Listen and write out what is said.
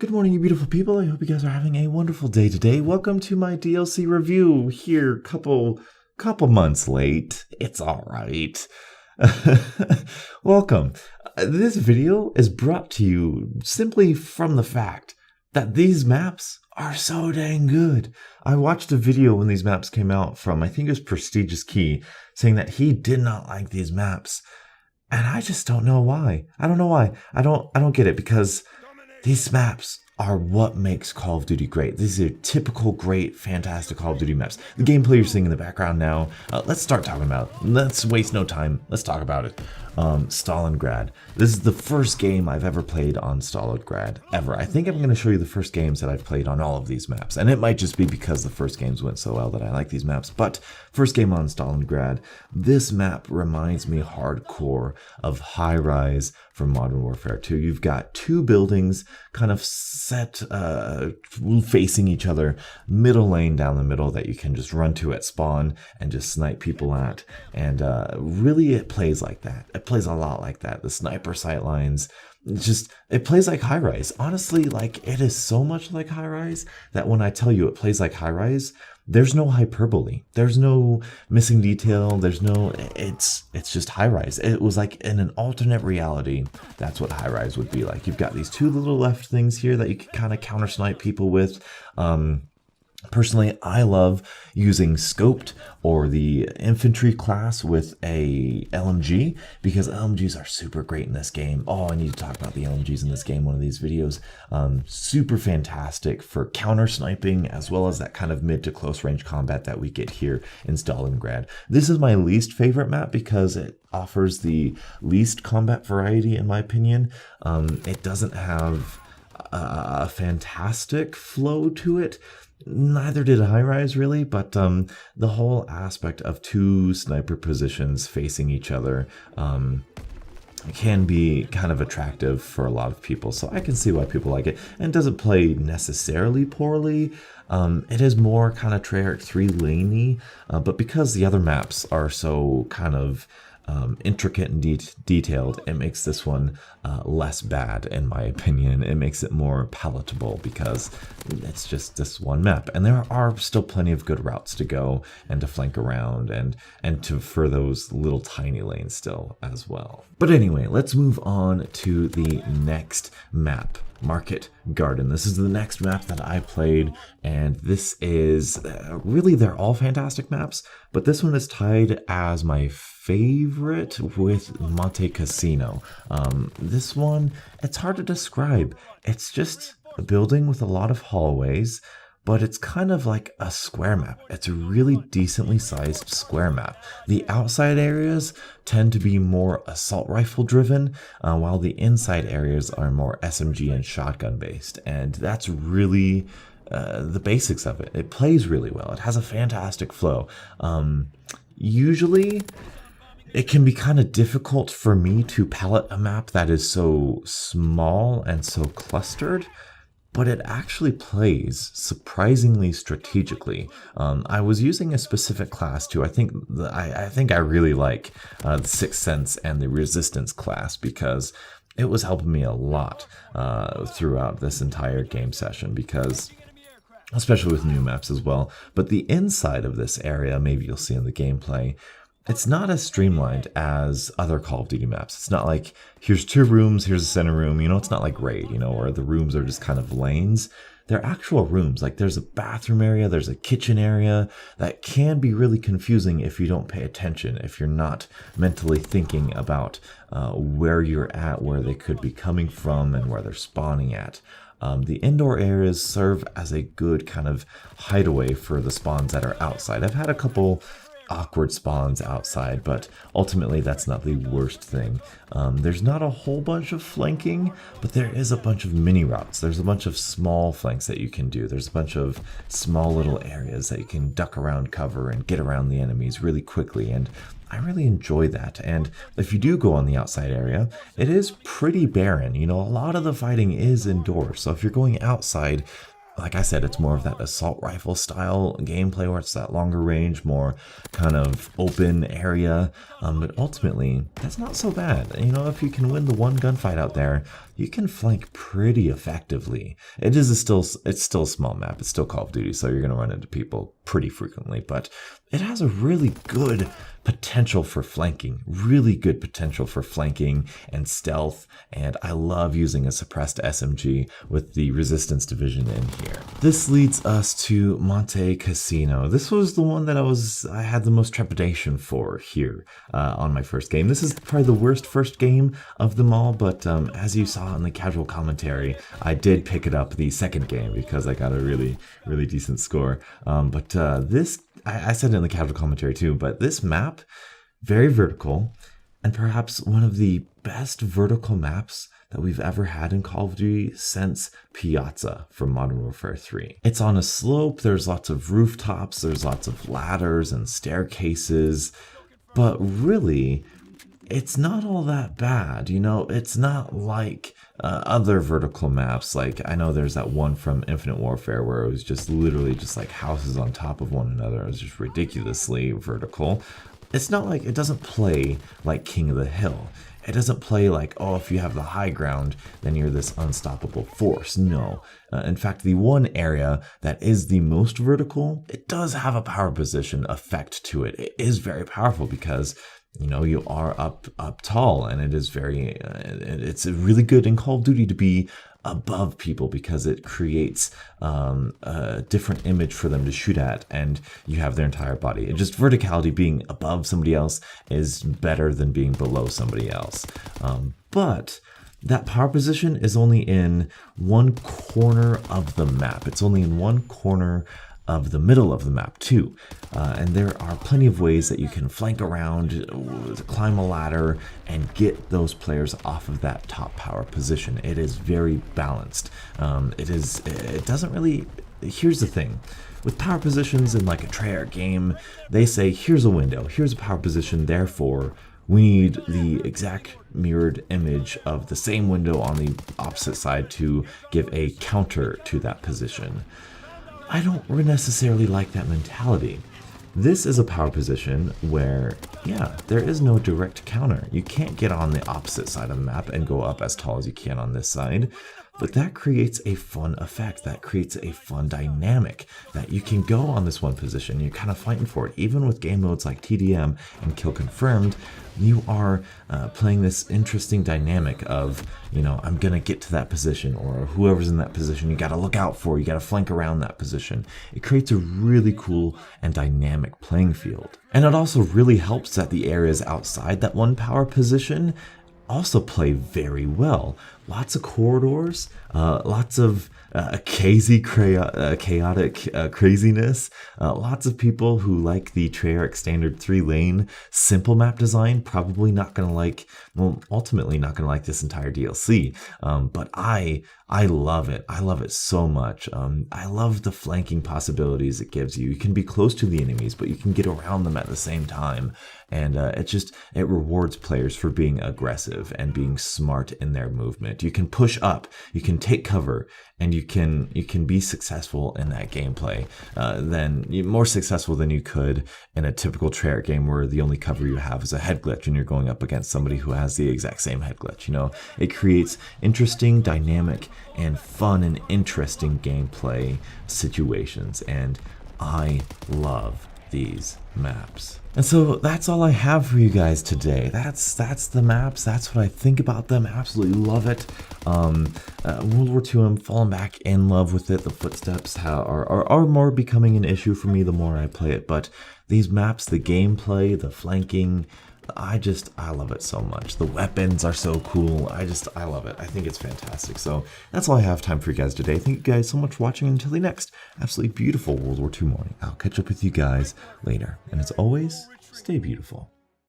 Good morning, you beautiful people. I hope you guys are having a wonderful day today. Welcome to my DLC review here, couple months late. It's all right. Welcome. This video is brought to you simply from the fact that these maps are so dang good. I watched a video when these maps came out from, I think it was Prestigious Key, saying that he did not like these maps. And I just don't know why. I don't know why. I don't get it, because these maps are what makes Call of Duty great. These are typical, great, fantastic Call of Duty maps. The gameplay you're seeing in the background now, let's start talking about it. Let's waste no time. Let's talk about it. Stalingrad. This is the first game I've ever played on Stalingrad, ever. I think I'm going to show you the first games that I've played on all of these maps. And it might just be because the first games went so well that I like these maps. But first game on Stalingrad, this map reminds me hardcore of High Rise from Modern Warfare 2. You've got two buildings kind of set facing each other, middle lane down the middle that you can just run to at spawn and just snipe people at. And really it plays like that. It plays a lot like that. The sniper sight lines, it plays like High Rise. Honestly, like, it is so much like High Rise that when I tell you it plays like High Rise, there's no hyperbole. There's no missing detail. It's just High Rise. It was like in an alternate reality. That's what High Rise would be like. You've got these two little left things here that you can kind of counter snipe people with. Personally, I love using scoped or the infantry class with a LMG, because LMGs are super great in this game. Oh, I need to talk about the LMGs in this game, one of these videos. Super fantastic for counter sniping, as well as that kind of mid to close range combat that we get here in Stalingrad. This is my least favorite map because it offers the least combat variety, in my opinion. It doesn't have a fantastic flow to it. Neither did High Rise, really, but the whole aspect of two sniper positions facing each other can be kind of attractive for a lot of people, so I can see why people like it. And it doesn't play necessarily poorly. It is more kind of Treyarch 3 laney, but because the other maps are so kind of intricate and detailed, it makes this one less bad, in my opinion. It makes it more palatable because it's just this one map, and there are still plenty of good routes to go and to flank around and for those little tiny lanes still as well. But anyway, let's move on to the next map, Market Garden. This is the next map that I played, and this is really, they're all fantastic maps, but this one is tied as my favorite with Monte Cassino. This one, it's hard to describe. It's just a building with a lot of hallways, but it's kind of like a square map. It's a really decently sized square map. The outside areas tend to be more assault rifle driven, while the inside areas are more SMG and shotgun based. And that's really the basics of it. It plays really well. It has a fantastic flow. Usually, it can be kind of difficult for me to palette a map that is so small and so clustered, but it actually plays surprisingly strategically. I was using a specific class too. I think I really like the Sixth Sense and the Resistance class, because it was helping me a lot throughout this entire game session, because especially with new maps as well. But the inside of this area, maybe you'll see in the gameplay, it's not as streamlined as other Call of Duty maps. It's not like, here's two rooms, here's a center room, it's not like Raid, where the rooms are just kind of lanes. They're actual rooms. Like, there's a bathroom area, there's a kitchen area that can be really confusing if you don't pay attention, if you're not mentally thinking about where you're at, where they could be coming from, and where they're spawning at. The indoor areas serve as a good kind of hideaway for the spawns that are outside. I've had a couple awkward spawns outside, but ultimately that's not the worst thing. There's not a whole bunch of flanking, but there is a bunch of mini routes. There's a bunch of small flanks that you can do. There's a bunch of small little areas that you can duck around cover and get around the enemies really quickly, and I really enjoy that. And if you do go on the outside area, it is pretty barren. A lot of the fighting is indoors, so if you're going outside, like I said, it's more of that assault rifle style gameplay where it's that longer range, more kind of open area. But ultimately, that's not so bad. If you can win the one gunfight out there, you can flank pretty effectively. It's still a small map. It's still Call of Duty, so you're going to run into people pretty frequently, but it has a really good potential for flanking, really good potential for flanking and stealth, and I love using a suppressed SMG with the resistance division in here. This leads us to Monte Cassino. This was the one that I had the most trepidation for here on my first game. This is probably the worst first game of them all, but as you saw in the casual commentary, I did pick it up the second game because I got a really, really decent score. I said it in the casual commentary too, but this map, very vertical, and perhaps one of the best vertical maps that we've ever had in Call of Duty since Piazza from Modern Warfare 3. It's on a slope, there's lots of rooftops, there's lots of ladders and staircases, but really, it's not all that bad, you know. It's not like other vertical maps. Like, I know there's that one from Infinite Warfare where it was just literally just like houses on top of one another. It was just ridiculously vertical. It's not like, it doesn't play like King of the Hill. It doesn't play like, oh, if you have the high ground, then you're this unstoppable force. No. In fact, the one area that is the most vertical, it does have a power position effect to it. It is very powerful because, you know, you are up tall, and it is very, it's really good in Call of Duty to be above people because it creates a different image for them to shoot at, and you have their entire body. It just, verticality, being above somebody else is better than being below somebody else. But that power position is only in one corner of the map. It's only in one corner of the middle of the map too, and there are plenty of ways that you can flank around, climb a ladder, and get those players off of that top power position. It is very balanced. It doesn't really. Here's the thing. With power positions in like a Treyarch game, they say, here's a window, here's a power position, therefore we need the exact mirrored image of the same window on the opposite side to give a counter to that position. I don't necessarily like that mentality. This is a power position where, yeah, there is no direct counter. You can't get on the opposite side of the map and go up as tall as you can on this side. But that creates a fun effect. That creates a fun dynamic that you can go on this one position. You're kind of fighting for it. Even with game modes like TDM and Kill Confirmed, you are playing this interesting dynamic of, you know, I'm going to get to that position, or whoever's in that position, you got to look out for, you got to flank around that position. It creates a really cool and dynamic playing field. And it also really helps that the areas outside that one power position also play very well. Lots of corridors, lots of chaotic craziness, lots of people who like the Treyarch standard 3-lane simple map design, probably not going to like, well, ultimately not going to like this entire DLC, but I love it. I love it so much. I love the flanking possibilities it gives you. You can be close to the enemies, but you can get around them at the same time. And it rewards players for being aggressive and being smart in their movement. You can push up, you can take cover, and you can be successful in that gameplay. More successful than you could in a typical Treyarch game where the only cover you have is a head glitch and you're going up against somebody who has the exact same head glitch. You know, it creates interesting, dynamic, and fun and interesting gameplay situations, and I love these maps. And so that's all I have for you guys today. That's the maps. That's what I think about them. Absolutely love it. World War II, I'm falling back in love with it. The footsteps are more becoming an issue for me the more I play it. But these maps, the gameplay, the flanking, I love it so much. The weapons are so cool. I love it. I think it's fantastic. So that's all I have time for you guys today. Thank you guys so much for watching. Until the next absolutely beautiful World War II morning, I'll catch up with you guys later. And as always, stay beautiful.